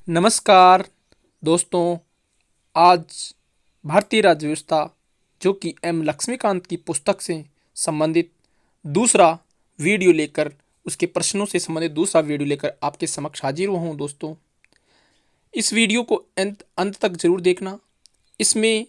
नमस्कार दोस्तों। आज भारतीय राज्य व्यवस्था जो कि एम लक्ष्मीकांत की पुस्तक से संबंधित दूसरा वीडियो लेकर उसके प्रश्नों से संबंधित दूसरा वीडियो लेकर आपके समक्ष हाजिर हुआ हूँ। दोस्तों, इस वीडियो को अंत तक जरूर देखना। इसमें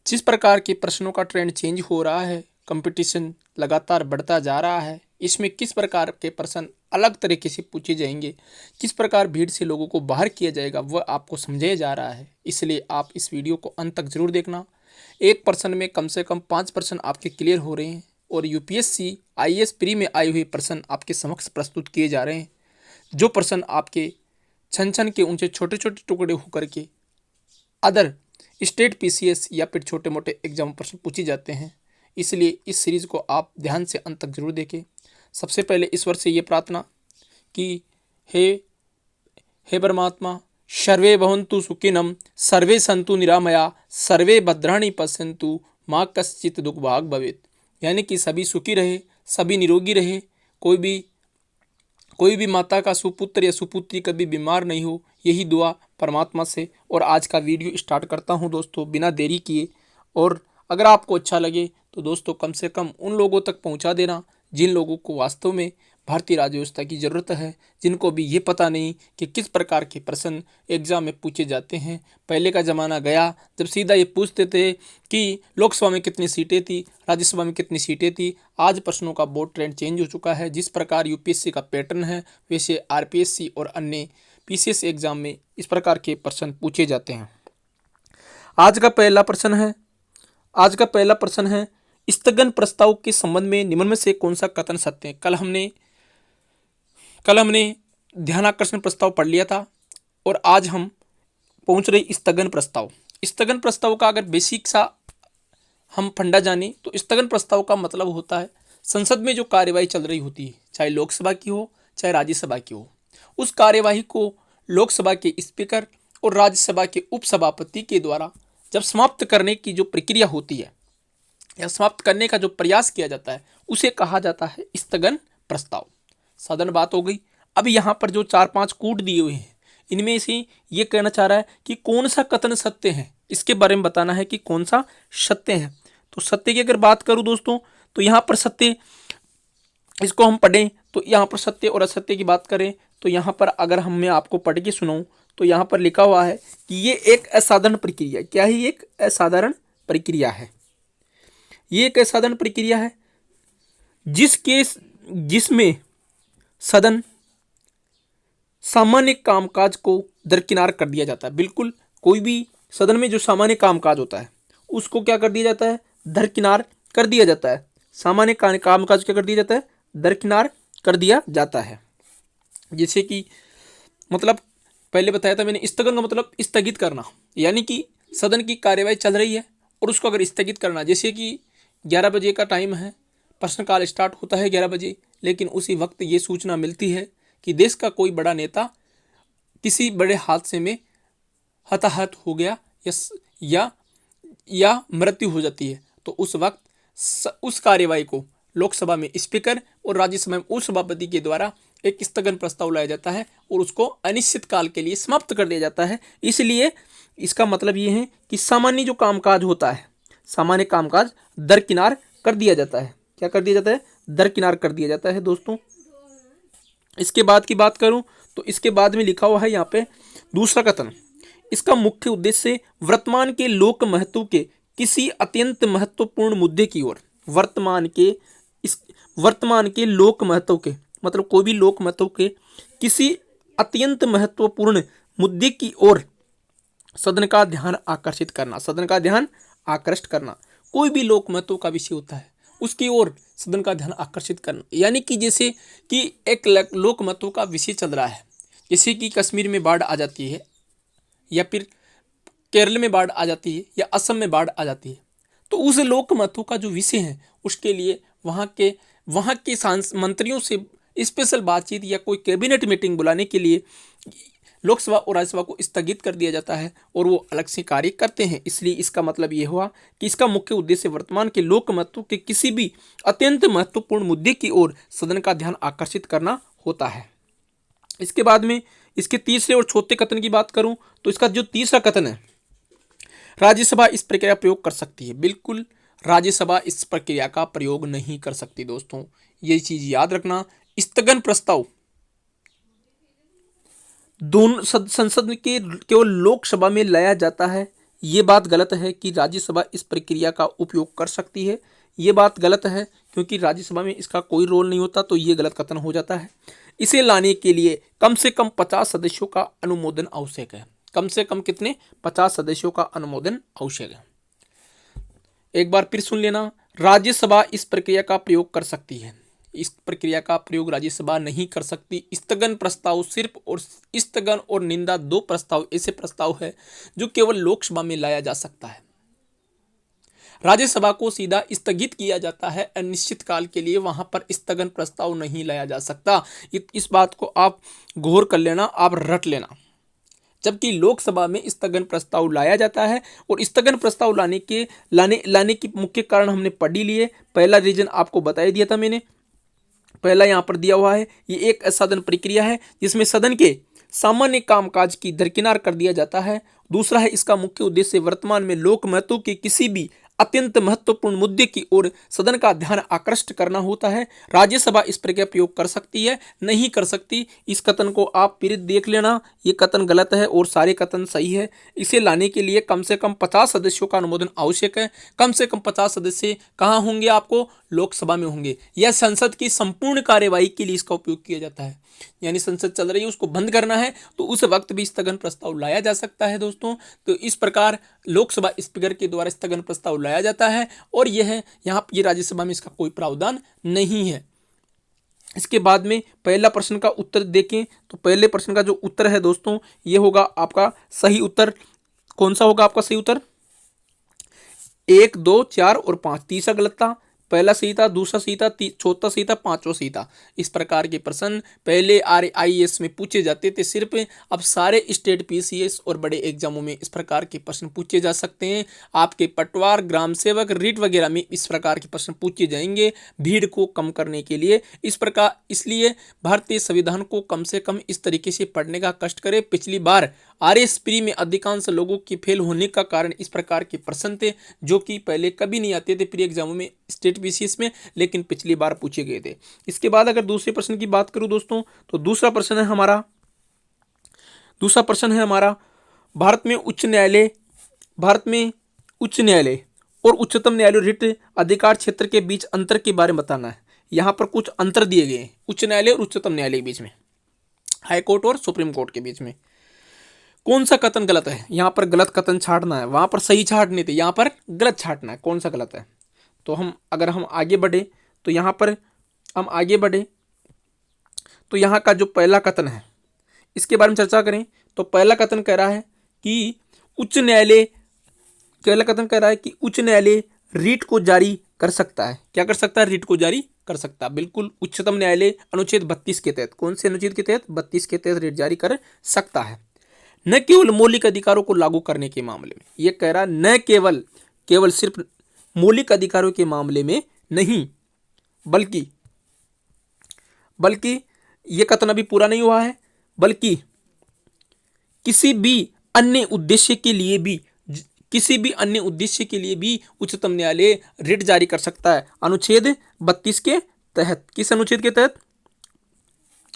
जिस प्रकार के प्रश्नों का ट्रेंड चेंज हो रहा है, कंपटीशन लगातार बढ़ता जा रहा है, इसमें किस प्रकार के प्रश्न अलग तरीके से पूछे जाएंगे, किस प्रकार भीड़ से लोगों को बाहर किया जाएगा, वह आपको समझाया जा रहा है। इसलिए आप इस वीडियो को अंत तक जरूर देखना। एक प्रश्न में कम से कम 5 प्रश्न आपके क्लियर हो रहे हैं और यूपीएससी आईएएस प्री में आए हुए प्रश्न आपके समक्ष प्रस्तुत किए जा रहे हैं। जो प्रश्न आपके छन छन के ऊंचे छोटे छोटे टुकड़े होकर के अदर स्टेट पीसीएस या फिर छोटे मोटे एग्जाम प्रश्न पूछे जाते हैं। इसलिए इस सीरीज़ को आप ध्यान से अंत तक जरूर देखें। सबसे पहले ईश्वर से ये प्रार्थना कि हे हे परमात्मा, सर्वे भवन्तु सुखिनम, सर्वे सन्तु निरामया, सर्वे भद्राणि पश्यन्तु, माँ कश्चित् दुख भाग भवेत्। यानी कि सभी सुखी रहे, सभी निरोगी रहे, कोई भी माता का सुपुत्र या सुपुत्री कभी बीमार नहीं हो, यही दुआ परमात्मा से। और आज का वीडियो स्टार्ट करता हूं दोस्तों बिना देरी किए। और अगर आपको अच्छा लगे तो दोस्तों कम से कम उन लोगों तक पहुंचा देना जिन लोगों को वास्तव में भारतीय राज्य व्यवस्था की ज़रूरत है, जिनको भी ये पता नहीं कि किस प्रकार के प्रश्न एग्जाम में पूछे जाते हैं। पहले का ज़माना गया जब सीधा ये पूछते थे कि लोकसभा में कितनी सीटें थी, राज्यसभा में कितनी सीटें थी। आज प्रश्नों का बहुत ट्रेंड चेंज हो चुका है। जिस प्रकार यूपीएससी का पैटर्न है वैसे आरपीएससी और अन्य पीसीएस एग्जाम में इस प्रकार के प्रश्न पूछे जाते हैं। आज का पहला प्रश्न है स्थगन प्रस्ताव के संबंध में निम्न में से कौन सा कथन सत्य है। कल हमने ध्यानाकर्षण प्रस्ताव पढ़ लिया था और आज हम पहुंच रहे स्थगन प्रस्ताव। स्थगन प्रस्ताव का अगर बेसिक सा हम फंडा जाने तो स्थगन प्रस्ताव का मतलब होता है संसद में जो कार्यवाही चल रही होती है, चाहे लोकसभा की हो चाहे राज्यसभा की हो, उस कार्यवाही को लोकसभा के स्पीकर और राज्यसभा के उपसभापति के द्वारा जब समाप्त करने की जो प्रक्रिया होती है या समाप्त करने का जो प्रयास किया जाता है उसे कहा जाता है स्थगन प्रस्ताव। साधारण बात हो गई। अब यहाँ पर जो 4-5 कूट दिए हुए हैं इनमें से ये कहना चाह रहा है कि कौन सा कथन सत्य है, इसके बारे में बताना है कि कौन सा सत्य है। तो सत्य की अगर बात करूँ दोस्तों तो यहाँ पर सत्य, इसको हम पढ़ें तो यहाँ पर सत्य और असत्य की बात करें तो यहाँ पर अगर हम मैं आपको पढ़ के सुनाऊँ तो यहाँ पर लिखा हुआ है कि ये एक असाधारण प्रक्रिया, क्या है, एक असाधारण प्रक्रिया है। ये एक असाधारण प्रक्रिया है जिसमें सदन सामान्य कामकाज को दरकिनार कर दिया जाता है। बिल्कुल कोई भी सदन में जो सामान्य कामकाज होता है उसको क्या कर दिया जाता है, दरकिनार कर दिया जाता है। सामान्य कामकाज क्या कर दिया जाता है, दरकिनार कर दिया जाता है। जैसे कि मतलब पहले बताया था मैंने, स्थगन का मतलब स्थगित करना, यानी कि सदन की कार्यवाही चल रही है और उसको अगर स्थगित करना, जैसे कि 11 बजे का टाइम है, प्रश्नकाल स्टार्ट होता है 11 बजे, लेकिन उसी वक्त ये सूचना मिलती है कि देश का कोई बड़ा नेता किसी बड़े हादसे में हताहत हो गया या मृत्यु हो जाती है। तो उस वक्त उस कार्यवाही को लोकसभा में स्पीकर और राज्यसभा में उपसभापति के द्वारा एक स्थगन प्रस्ताव लाया जाता है और उसको अनिश्चित काल के लिए समाप्त कर दिया जाता है। इसलिए इसका मतलब ये है कि सामान्य जो कामकाज होता है, सामान्य कामकाज दरकिनार कर दिया जाता है। क्या कर दिया जाता है, दरकिनार कर दिया जाता है दोस्तों। इसके बाद की बात करूं तो इसके बाद में लिखा हुआ है यहाँ पे दूसरा कथन, इसका मुख्य उद्देश्य वर्तमान के लोक महत्व के किसी अत्यंत महत्वपूर्ण मुद्दे की ओर, वर्तमान के लोक महत्व के मतलब कोई भी लोक महत्व के किसी अत्यंत महत्वपूर्ण मुद्दे की ओर सदन का ध्यान आकर्षित करना। सदन का ध्यान आकर्षित करना, कोई भी लोक महत्व का विषय होता है उसकी ओर सदन का ध्यान आकर्षित करना। यानी कि जैसे कि एक लोक महत्व का विषय चल रहा है, जैसे कि कश्मीर में बाढ़ आ जाती है या फिर केरल में बाढ़ आ जाती है या असम में बाढ़ आ जाती है, तो उस लोक महत्व का जो विषय है उसके लिए वहाँ के मंत्रियों से स्पेशल बातचीत या कोई कैबिनेट मीटिंग बुलाने के लिए लोकसभा और राज्यसभा को स्थगित कर दिया जाता है और वो अलग से कार्य करते हैं। इसलिए इसका मतलब ये हुआ कि इसका मुख्य उद्देश्य वर्तमान के लोक महत्व के किसी भी अत्यंत महत्वपूर्ण मुद्दे की ओर सदन का ध्यान आकर्षित करना होता है। इसके बाद में इसके तीसरे और चौथे कथन की बात करूं तो इसका जो तीसरा कथन है, राज्यसभा इस प्रक्रिया का प्रयोग कर सकती है। बिल्कुल राज्यसभा इस प्रक्रिया का प्रयोग नहीं कर सकती दोस्तों, ये चीज याद रखना। स्थगन प्रस्ताव दोनों संसद के केवल लोकसभा में लाया जाता है, ये बात गलत है कि राज्यसभा इस प्रक्रिया का उपयोग कर सकती है, ये बात गलत है क्योंकि राज्यसभा में इसका कोई रोल नहीं होता, तो ये गलत कथन हो जाता है। इसे लाने के लिए कम से कम 50 सदस्यों का अनुमोदन आवश्यक है। कम से कम कितने? 50 सदस्यों का अनुमोदन आवश्यक है। एक बार फिर सुन लेना, राज्यसभा इस प्रक्रिया का प्रयोग कर सकती है, इस प्रक्रिया का प्रयोग राज्यसभा नहीं कर सकती। स्थगन प्रस्ताव सिर्फ और स्थगन और निंदा दो प्रस्ताव ऐसे प्रस्ताव है जो केवल लोकसभा में लाया जा सकता है। राज्यसभा को सीधा स्थगित किया जाता है, अनिश्चित काल के लिए वहां पर स्थगन प्रस्ताव नहीं लाया जा सकता। इस बात को आप गौर कर लेना, आप रट लेना। जबकि लोकसभा में स्थगन प्रस्ताव लाया जाता है, और स्थगन प्रस्ताव लाने की मुख्य कारण हमने पढ़ ही लिए। पहला रीजन आपको बता ही दिया था मैंने, पहला यहां पर दिया हुआ है, ये एक सदन प्रक्रिया है जिसमें सदन के सामान्य कामकाज की दरकिनार कर दिया जाता है। दूसरा है, इसका मुख्य उद्देश्य वर्तमान में लोक महत्व के किसी भी अत्यंत महत्वपूर्ण मुद्दे की ओर सदन का ध्यान आकृष्ट करना होता है। राज्यसभा इस प्रक्रिया प्रयोग कर सकती है, नहीं कर सकती। इस कथन को आप फिर देख लेना, ये कथन गलत है और सारे कथन सही है। इसे लाने के लिए कम से कम 50 सदस्यों का अनुमोदन आवश्यक है। कम से कम 50 सदस्य कहाँ होंगे? आपको लोकसभा में होंगे। यह संसद की संपूर्ण कार्यवाही के लिए इसका उपयोग किया जाता है, यानी संसद चल रही है, उसको बंद करना है तो उस वक्त भी स्थगन प्रस्ताव लाया जा सकता है दोस्तों। तो इस प्रकार लोकसभा स्पीकर के द्वारा स्थगन प्रस्ताव लाया जाता है, और यह यहाँ ये राज्यसभा में इसका कोई प्रावधान नहीं है। इसके बाद में पहला प्रश्न का उत्तर देखें तो पहले प्रश्न का जो उत्तर है दोस्तों, ये होगा आपका सही उत्तर। कौन सा होगा आपका सही उत्तर? 1, 2, 4 और 5। तीसरा गलत था, पहला सही था, दूसरा सही था, चौथा सही था, पांचवा सही था। इस प्रकार के प्रश्न पहले RIS में पूछे जाते थे सिर्फ, अब सारे स्टेट PCS और बड़े एग्जामों में इस प्रकार के प्रश्न पूछे जा सकते हैं। आपके पटवार, ग्राम सेवक, रीट वगैरह में इस प्रकार के प्रश्न पूछे जाएंगे भीड़ को कम करने के लिए। इस प्रकार इसलिए भारतीय संविधान को कम से कम इस तरीके से पढ़ने का कष्ट करें। पिछली बार RS प्री में अधिकांश लोगों की फेल होने का कारण इस प्रकार के प्रश्न थे, जो कि पहले कभी नहीं आते थे प्री एग्जामों में स्टेट PCS में, लेकिन पिछली बार पूछे गए थे। इसके बाद अगर दूसरे प्रश्न की बात करूं दोस्तों, तो दूसरा प्रश्न है हमारा भारत में उच्च न्यायालय और उच्चतम न्यायालय रिट अधिकार क्षेत्र के बीच अंतर के बारे में बताना है। यहां पर कुछ अंतर दिए गए हैं उच्च न्यायालय और उच्चतम न्यायालय के बीच में, हाई कोर्ट और सुप्रीम कोर्ट के बीच में। कौन सा कथन गलत है? यहां पर गलत कथन छाटना है, वहां पर सही छाटने थे, यहां पर गलत छाटना है। कौन सा गलत है? तो अगर हम आगे बढ़े तो यहाँ पर तो यहाँ का जो पहला कथन है इसके बारे में चर्चा करें तो पहला कथन कह रहा है कि उच्च न्यायालय रीट को जारी कर सकता है। क्या कर सकता है? रीट को जारी कर सकता है। बिल्कुल, उच्चतम न्यायालय अनुच्छेद 32 के तहत, कौन से अनुच्छेद के तहत? 32 के तहत रीट जारी कर सकता है। न केवल मौलिक अधिकारों को लागू करने के मामले में, यह कह रहा है न केवल सिर्फ मौलिक अधिकारों के मामले में नहीं, बल्कि यह कथन अभी पूरा नहीं हुआ है, बल्कि किसी भी अन्य उद्देश्य के लिए भी उच्चतम न्यायालय रिट जारी कर सकता है। अनुच्छेद 32 के तहत। किस अनुच्छेद के तहत?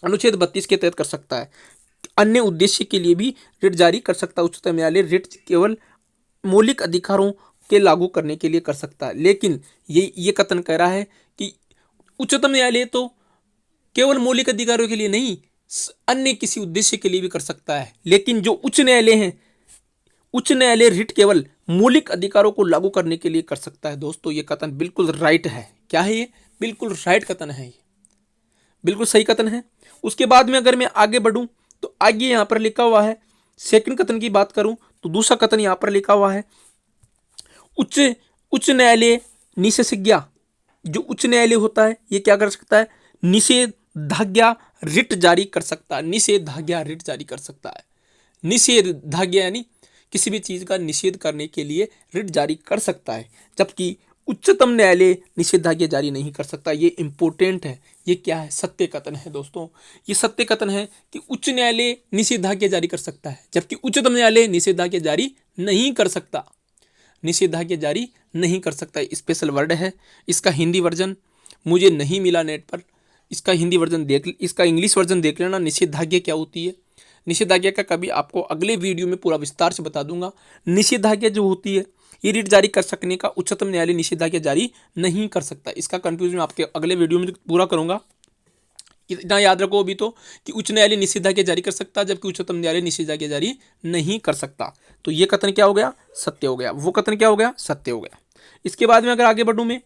अनुच्छेद 32 के तहत कर सकता है। अन्य उद्देश्य के लिए भी रिट जारी कर सकता है उच्चतम न्यायालय। रिट केवल मौलिक अधिकारों के लागू करने के लिए कर सकता है। लेकिन ये कथन कह रहा है कि उच्चतम न्यायालय तो केवल मौलिक अधिकारों के लिए नहीं, अन्य किसी उद्देश्य के लिए भी कर सकता है। लेकिन जो उच्च न्यायालय रिट केवल मौलिक अधिकारों को लागू करने के लिए कर सकता है। दोस्तों, ये कथन बिल्कुल राइट है। क्या है ये? बिल्कुल राइट कथन है, ये बिल्कुल सही कथन है। उसके बाद में अगर मैं आगे बढ़ूं तो आगे यहां पर लिखा हुआ है, सेकंड कथन की बात करूं तो दूसरा कथन यहां पर लिखा हुआ है, उच्च न्यायालय निषेधाज्ञा, जो उच्च न्यायालय होता है ये क्या कर सकता है? निषेधाज्ञा रिट जारी कर सकता है। निषेधाज्ञा रिट जारी कर सकता है। निषेधाज्ञा यानी किसी भी चीज का निषेध करने के लिए रिट जारी कर सकता है। जबकि उच्चतम न्यायालय निषेधाज्ञा जारी नहीं कर सकता। ये इंपॉर्टेंट है। ये क्या है? सत्य कथन है दोस्तों। ये सत्य कथन है कि उच्च न्यायालय निषेधाज्ञा जारी कर सकता है, जबकि उच्चतम न्यायालय निषेधाज्ञा जारी नहीं कर सकता। निषेधाज्ञा जारी नहीं कर सकता, स्पेशल वर्ड है। इसका हिंदी वर्जन मुझे नहीं मिला नेट पर। इसका हिंदी वर्जन इसका इंग्लिश वर्जन देख लेना, निषेधाज्ञा क्या होती है। निषेधाज्ञा का कभी आपको अगले वीडियो में पूरा विस्तार से बता दूंगा। निषेधाज्ञा जो होती है, ये रिट जारी कर सकने का उच्चतम न्यायालय निषेधाज्ञा जारी नहीं कर सकता। इसका कंफ्यूजन आपके अगले वीडियो में पूरा करूंगा। इतना याद रखो अभी तो कि उच्च न्यायालय निषेधाज्ञा जारी कर सकता है, जबकि उच्चतम न्यायालय निषेधाज्ञा जारी नहीं कर सकता। तो ये कथन क्या हो गया? सत्य हो गया। वो कथन क्या हो गया? सत्य हो गया। इसके बाद में अगर आगे बढ़ूं मैं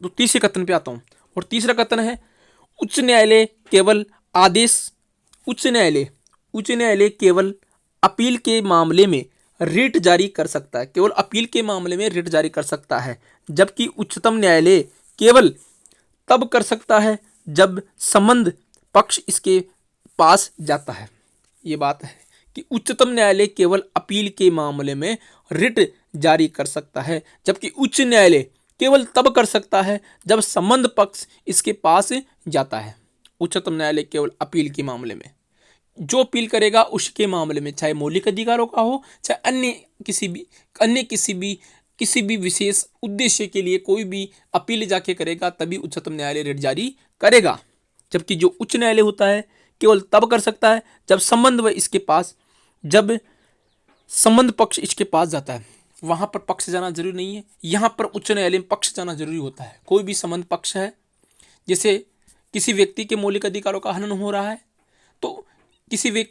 तो तीसरे कथन पे आता हूं, और तीसरा कथन है उच्च न्यायालय केवल आदेश उच्च न्यायालय केवल अपील के मामले में रिट जारी कर सकता है। केवल अपील के मामले में रिट जारी कर सकता है, जबकि उच्चतम न्यायालय केवल तब कर सकता है जब संबंध पक्ष इसके पास जाता है। ये बात है कि उच्चतम न्यायालय केवल अपील के मामले में रिट जारी कर सकता है, जबकि उच्च न्यायालय केवल तब कर सकता है जब संबंध पक्ष इसके पास जाता है। उच्चतम न्यायालय केवल अपील के मामले में, जो अपील करेगा उसके मामले में, चाहे मौलिक अधिकारों का हो, चाहे अन्य किसी भी विशेष उद्देश्य के लिए कोई भी अपील जाके करेगा, तभी उच्चतम न्यायालय रिट जारी करेगा। जबकि जो उच्च न्यायालय होता है केवल तब कर सकता है जब संबंध पक्ष इसके पास जाता है। वहां पर पक्ष जाना जरूरी नहीं है, यहां पर उच्च न्यायालय में पक्ष जाना जरूरी होता है। कोई भी संबंध पक्ष है, जैसे किसी व्यक्ति के मौलिक अधिकारों का हनन हो रहा है, तो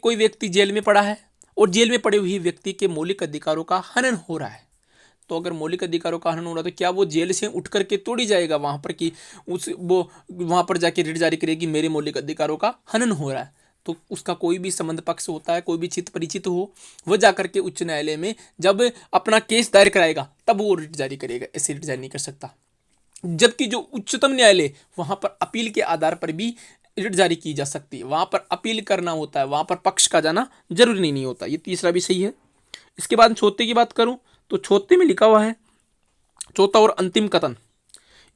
कोई व्यक्ति जेल में पड़ा है और जेल में पड़े हुए व्यक्ति के मौलिक अधिकारों का हनन हो रहा है, तो अगर मौलिक अधिकारों का हनन हो रहा है तो क्या वो जेल से उठ करके तोड़ी जाएगा वहां पर कि वो वहां पर जाके रिट जारी करेगी मेरे मौलिक अधिकारों का हनन हो रहा है? तो उसका कोई भी संबंध पक्ष होता है, कोई भी चित परिचित हो, वह जाकर के उच्च न्यायालय में जब अपना केस दायर कराएगा तब वो रिट जारी करेगा, ऐसे रिट जारी नहीं कर सकता। जबकि जो उच्चतम न्यायालय, वहां पर अपील के आधार पर भी रिट जारी की जा सकती है। वहां पर अपील करना होता है, वहां पर पक्ष का जाना जरूरी नहीं होता। ये तीसरा भी सही है। इसके बाद चौथे की बात करूं तो चौथे में लिखा हुआ है, चौथा और अंतिम कथन,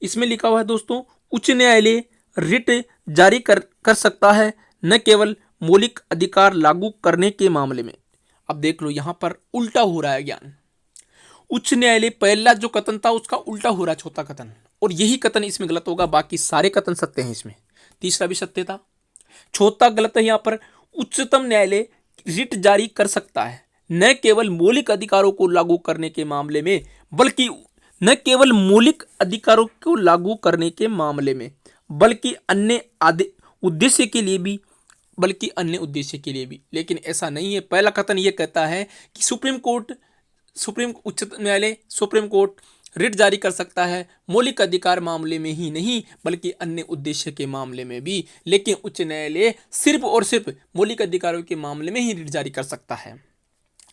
इसमें लिखा हुआ है दोस्तों, उच्च न्यायालय रिट जारी कर सकता है न केवल मौलिक अधिकार लागू करने के मामले में। अब देख लो यहां पर उल्टा हो रहा है ज्ञान। उच्च न्यायालय, पहला जो कथन था उसका उल्टा हो रहा है चौथा कथन, और यही कथन इसमें गलत होगा। बाकी सारे कथन सत्य हैं इसमें। तीसरा भी सत्य था, चौथा गलत है। यहां पर उच्चतम न्यायालय रिट जारी कर सकता है न केवल मौलिक अधिकारों को लागू करने के मामले में, बल्कि न केवल मौलिक अधिकारों को लागू करने के मामले में, बल्कि अन्य उद्देश्य के लिए भी, लेकिन ऐसा नहीं है। पहला कथन यह कहता है कि सुप्रीम कोर्ट रिट जारी कर सकता है मौलिक अधिकार मामले में ही नहीं बल्कि अन्य उद्देश्य के मामले में भी, लेकिन उच्च न्यायालय सिर्फ और सिर्फ मौलिक अधिकारों के मामले में ही रिट जारी कर सकता है।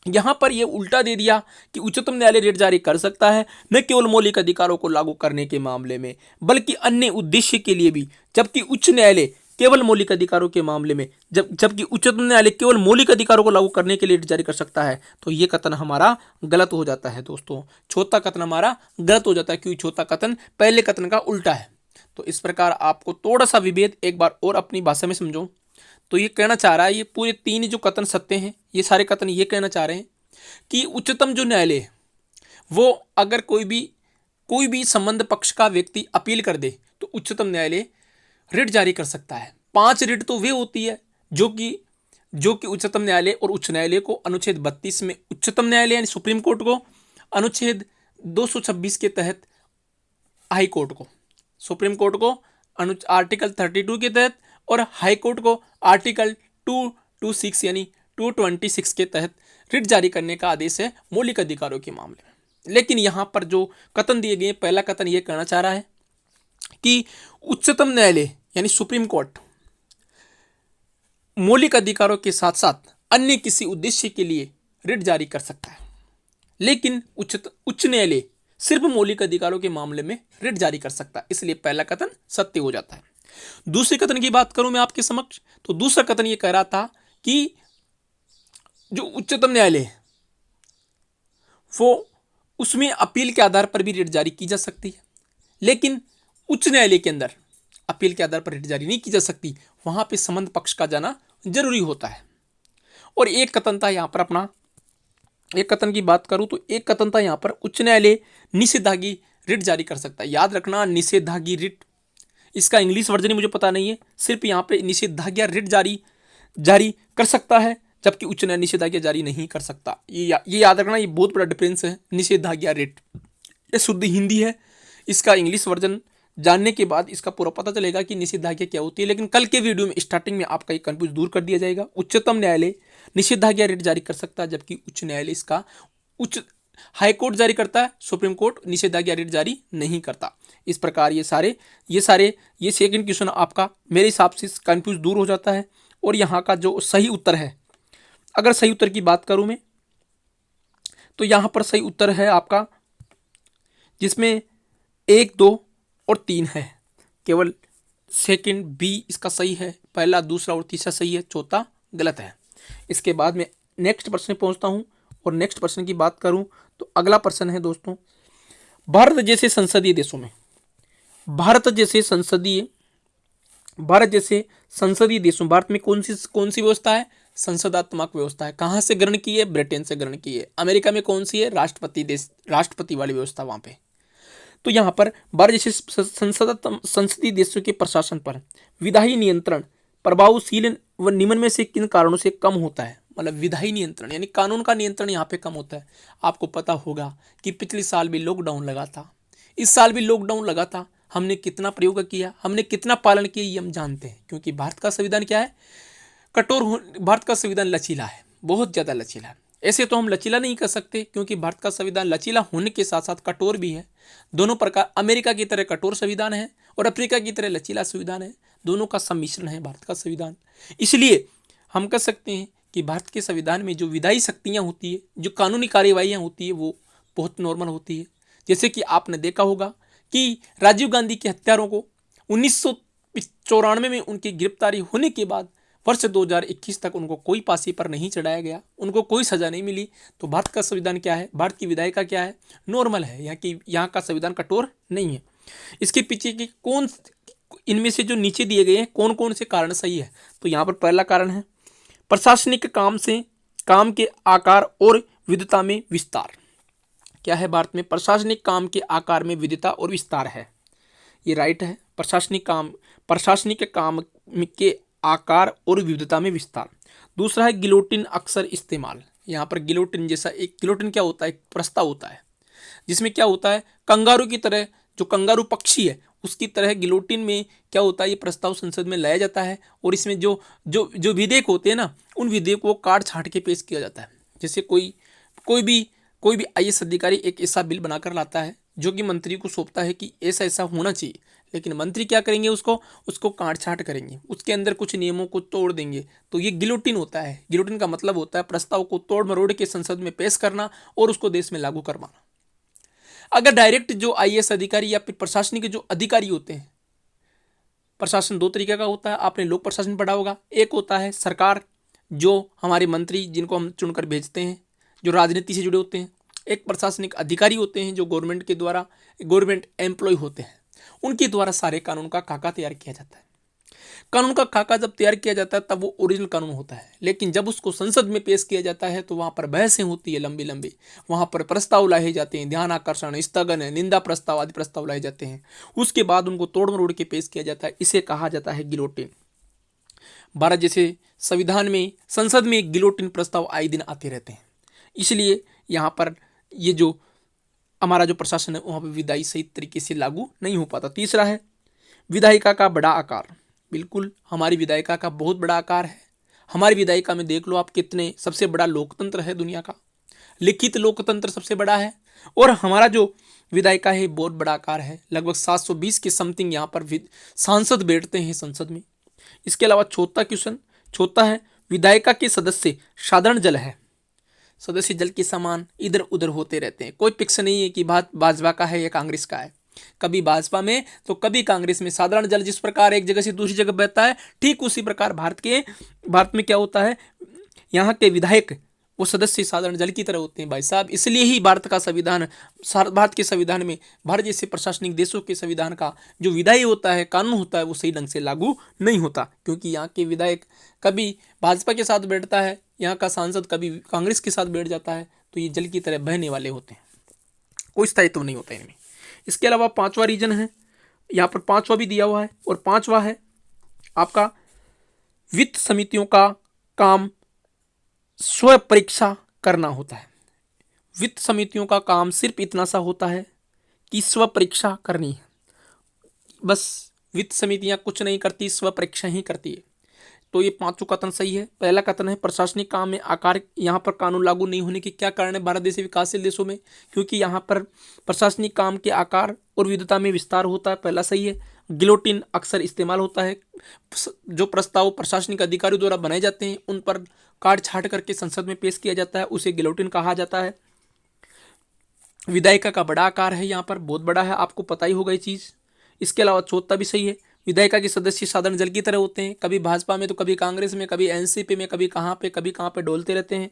यहां पर यह उल्टा दे दिया कि उच्चतम न्यायालय रिट जारी कर सकता है न केवल मौलिक अधिकारों को लागू करने के मामले में बल्कि अन्य उद्देश्य के लिए भी, जबकि उच्च न्यायालय केवल मौलिक अधिकारों के मामले में, जबकि उच्चतम न्यायालय केवल मौलिक अधिकारों को लागू करने के लिए रिट जारी कर सकता है। तो ये कथन हमारा गलत हो जाता है दोस्तों। चौथा कथन हमारा गलत हो जाता है क्योंकि चौथा कथन पहले कथन का उल्टा है। तो इस प्रकार आपको थोड़ा सा विभेद एक बार और अपनी भाषा में समझो। तो ये कहना चाह रहा है, ये पूरे तीन जो कथन सत्य हैं, ये सारे कथन ये कहना चाह रहे हैं कि उच्चतम जो न्यायालय है वो अगर कोई भी संबंध पक्ष का व्यक्ति अपील कर दे तो उच्चतम न्यायालय रिट जारी कर सकता है। 5 रिट तो वे होती है जो कि उच्चतम न्यायालय और उच्च न्यायालय को अनुच्छेद 32 में, उच्चतम न्यायालय यानी सुप्रीम कोर्ट को अनुच्छेद 226 के तहत, हाई कोर्ट को, सुप्रीम कोर्ट को आर्टिकल 32 के तहत और हाई कोर्ट को आर्टिकल 226 यानी 226 के तहत रिट जारी करने का आदेश है मौलिक अधिकारों के मामले में। लेकिन यहां पर जो कथन दिए गए, पहला कथन यह कहना चाह रहा है कि उच्चतम न्यायालय यानी सुप्रीम कोर्ट मौलिक अधिकारों के साथ साथ अन्य किसी उद्देश्य के लिए रिट जारी कर सकता है, लेकिन उच्च न्यायालय सिर्फ मौलिक अधिकारों के मामले में रिट जारी कर सकता है। इसलिए पहला कथन सत्य हो जाता है। दूसरे कथन की बात करूं मैं आपके समक्ष, तो दूसरा कथन यह कह रहा था कि जो उच्चतम न्यायालय वो उसमें अपील के आधार पर भी रिट जारी की जा सकती है, लेकिन उच्च न्यायालय के अंदर अपील के आधार पर रिट जारी नहीं की जा सकती, वहां पे संबंध पक्ष का जाना जरूरी होता है। और एक कथनता यहाँ पर अपना, एक कथन की बात करूं तो एक कथनता यहाँ पर उच्च न्यायालय निषेधाज्ञा रिट जारी कर सकता है। याद रखना, निषेधाज्ञा रिट, इसका इंग्लिश वर्जन ही मुझे पता नहीं है, सिर्फ यहाँ पे निषेधाज्ञा रिट जारी कर सकता है, जबकि उच्च न्यायालय निषेधाज्ञा जारी नहीं कर सकता। ये याद रखना, ये बहुत बड़ा डिफरेंस है। निषेधाज्ञा रिट ये शुद्ध हिंदी है, इसका इंग्लिश वर्जन जानने के बाद इसका पूरा पता चलेगा कि निषेधाज्ञा क्या होती है। लेकिन कल के वीडियो में स्टार्टिंग में आपका ये कंफ्यूज दूर कर दिया जाएगा। उच्चतम न्यायालय निषेधाज्ञा रिट जारी कर सकता है, जबकि उच्च न्यायालय इसका हाई कोर्ट जारी करता है, सुप्रीम कोर्ट निषेधाज्ञा रिट जारी नहीं करता। इस प्रकार ये सेकंड क्वेश्चन आपका मेरे हिसाब से कंफ्यूज दूर हो जाता है। और यहाँ का जो सही उत्तर है, अगर सही उत्तर की बात करूं मैं, तो यहाँ पर सही उत्तर है आपका, जिसमें 1, 2 और 3 है। केवल सेकंड बी इसका सही है, पहला, दूसरा और तीसरा सही है, चौथा गलत है। इसके बाद में नेक्स्ट प्रश्न पहुंचता हूं, और नेक्स्ट प्रश्न की बात करूं तो अगला प्रश्न है दोस्तों, भारत जैसे संसदीय देशों में, भारत जैसे संसदीय देशों, भारत में कौन सी व्यवस्था है? संसदात्मक व्यवस्था है। कहाँ से ग्रहण की है? ब्रिटेन से ग्रहण की है। अमेरिका में कौन सी है? राष्ट्रपति वाली व्यवस्था वहां पे। तो यहाँ पर भारत जैसे संसदीय देशों के प्रशासन पर विधायी नियंत्रण प्रभावशील व निम्न में से किन कारणों से कम होता है? मतलब विधायी नियंत्रण यानी कानून का नियंत्रण यहाँ पे कम होता है। आपको पता होगा कि पिछले साल भी लॉकडाउन लगा था, इस साल भी लॉकडाउन लगा था, हमने कितना प्रयोग किया, हमने कितना पालन किया, ये हम जानते हैं। क्योंकि भारत का संविधान क्या है? भारत का संविधान लचीला है, बहुत ज़्यादा लचीला है। ऐसे तो हम लचीला नहीं कर सकते, क्योंकि भारत का संविधान लचीला होने के साथ साथ कठोर भी है। दोनों प्रकार, अमेरिका की तरह कठोर संविधान है और अफ्रीका की तरह लचीला संविधान है, दोनों का सम्मिश्रण है भारत का संविधान। इसलिए हम कह सकते हैं कि भारत के संविधान में जो विधायी शक्तियाँ होती है, जो कानूनी कार्यवाहियाँ होती है, वो बहुत नॉर्मल होती है। जैसे कि आपने देखा होगा कि राजीव गांधी के हत्यारों को 1994 में उनकी गिरफ्तारी होने के बाद वर्ष 2021 तक उनको कोई फांसी पर नहीं चढ़ाया गया, उनको कोई सजा नहीं मिली। तो भारत का संविधान क्या है? भारत की विधायिका क्या है? नॉर्मल है। यहाँ का संविधान कठोर नहीं है। इसके पीछे की इनमें से जो नीचे दिए गए हैं कौन कौन से कारण सही है? तो यहाँ पर पहला कारण है प्रशासनिक काम के आकार और विविधता में विस्तार। क्या है? भारत में प्रशासनिक काम के आकार में विविधता और विस्तार है, ये राइट है। प्रशासनिक काम के आकार और विविधता में विस्तार। दूसरा है गिलोटिन अक्सर इस्तेमाल। यहाँ पर गिलोटिन जैसा गिलोटिन क्या होता है? एक प्रस्ताव होता है, जिसमें क्या होता है, कंगारू की तरह, जो कंगारू पक्षी है उसकी तरह गिलोटिन में क्या होता है, ये प्रस्ताव संसद में लाया जाता है। और इसमें जो जो जो विधेयक होते हैं ना, उन विधेयक को काट छाट के पेश किया जाता है। जैसे कोई भी IAS अधिकारी एक ऐसा बिल बनाकर लाता है जो कि मंत्री को सौंपता है कि ऐसा होना चाहिए, लेकिन मंत्री क्या करेंगे? उसको काट छाट करेंगे, उसके अंदर कुछ नियमों को तोड़ देंगे। तो ये गिलोटिन होता है। गिलोटिन का मतलब होता है प्रस्ताव को तोड़ मरोड़ के संसद में पेश करना और उसको देश में लागू करवाना। अगर डायरेक्ट जो IAS अधिकारी या फिर प्रशासनिक जो अधिकारी होते हैं, प्रशासन 2 तरीके का होता है, आपने लोक प्रशासन पढ़ा होगा। एक होता है सरकार, जो हमारे मंत्री जिनको हम चुनकर भेजते हैं, जो राजनीति से जुड़े होते हैं। एक प्रशासनिक अधिकारी होते हैं जो गवर्नमेंट के द्वारा, गवर्नमेंट एम्प्लॉय होते हैं, उनके द्वारा सारे कानून का खाका तैयार किया जाता है। कानून का खाका जब तैयार किया जाता है तब वो ओरिजिनल कानून होता है, लेकिन जब उसको संसद में पेश किया जाता है तो वहाँ पर बहसें होती है लंबी लंबी, वहाँ पर प्रस्ताव लाए जाते हैं, ध्यान आकर्षण, स्थगन, निंदा प्रस्ताव आदि प्रस्ताव लाए जाते हैं। उसके बाद उनको तोड़ मरोड़ के पेश किया जाता है, इसे कहा जाता है गिलोटिन। भारत जैसे संविधान में, संसद में गिलोटिन प्रस्ताव आए दिन आते रहते हैं। इसलिए यहाँ पर ये जो हमारा जो प्रशासन है वहाँ पर विधायी सही तरीके से लागू नहीं हो पाता। तीसरा है विधायिका का बड़ा आकार। बिल्कुल हमारी विधायिका का बहुत बड़ा आकार है। हमारी विधायिका में देख लो आप कितने, सबसे बड़ा लोकतंत्र है दुनिया का, लिखित लोकतंत्र सबसे बड़ा है। और हमारा जो विधायिका है बहुत बड़ा आकार है, लगभग 720 के समथिंग यहाँ पर सांसद बैठते हैं संसद में। इसके अलावा चौथा है विधायिका के सदस्य साधारण जल है। सदस्य जल के समान इधर उधर होते रहते हैं, कोई फिक्स नहीं है कि भाजपा का है या कांग्रेस का है, कभी भाजपा में तो कभी कांग्रेस में। साधारण जल जिस प्रकार एक जगह से दूसरी जगह बहता है, ठीक उसी प्रकार भारत में क्या होता है, यहाँ के विधायक वो सदस्य साधारण जल की तरह होते हैं भाई साहब। इसलिए ही भारत का संविधान, भारत के संविधान में, भारत जैसे प्रशासनिक देशों के संविधान का जो विधायी होता है, कानून होता है, वो सही ढंग से लागू नहीं होता, क्योंकि यहाँ के विधायक कभी भाजपा के साथ बैठता है, यहाँ का सांसद कभी कांग्रेस के साथ बैठ जाता है, तो ये जल की तरह बहने वाले होते हैं, कोई स्थायित्व नहीं होता इनमें। इसके अलावा पांचवा रीजन है, यहाँ पर पांचवा भी दिया हुआ है, और पांचवा है आपका वित्त समितियों का काम स्व परीक्षा करना होता है। वित्त समितियों का काम सिर्फ इतना सा होता है कि स्व परीक्षा करनी है, बस। वित्त समितियां कुछ नहीं करती, स्व परीक्षा ही करती है। तो ये पांचों कथन सही है। पहला कथन है प्रशासनिक काम में आकार, यहाँ पर कानून लागू नहीं होने के क्या कारण है भारत जैसे विकासशील देशों में? क्योंकि यहाँ पर प्रशासनिक काम के आकार और विविधता में विस्तार होता है, पहला सही है। गिलोटिन अक्सर इस्तेमाल होता है, जो प्रस्ताव प्रशासनिक अधिकारियों द्वारा बनाए जाते हैं उन पर काट छाट करके संसद में पेश किया जाता है, उसे गिलोटिन कहा जाता है। विधायिका का बड़ा आकार है, यहाँ पर बहुत बड़ा है, आपको पता ही होगा ये चीज़। इसके अलावा चौथा भी सही है, विधायिका के सदस्य साधारण जल की तरह होते हैं, कभी भाजपा में तो कभी कांग्रेस में, कभी एनसीपी में, कभी कहाँ पे डोलते रहते हैं।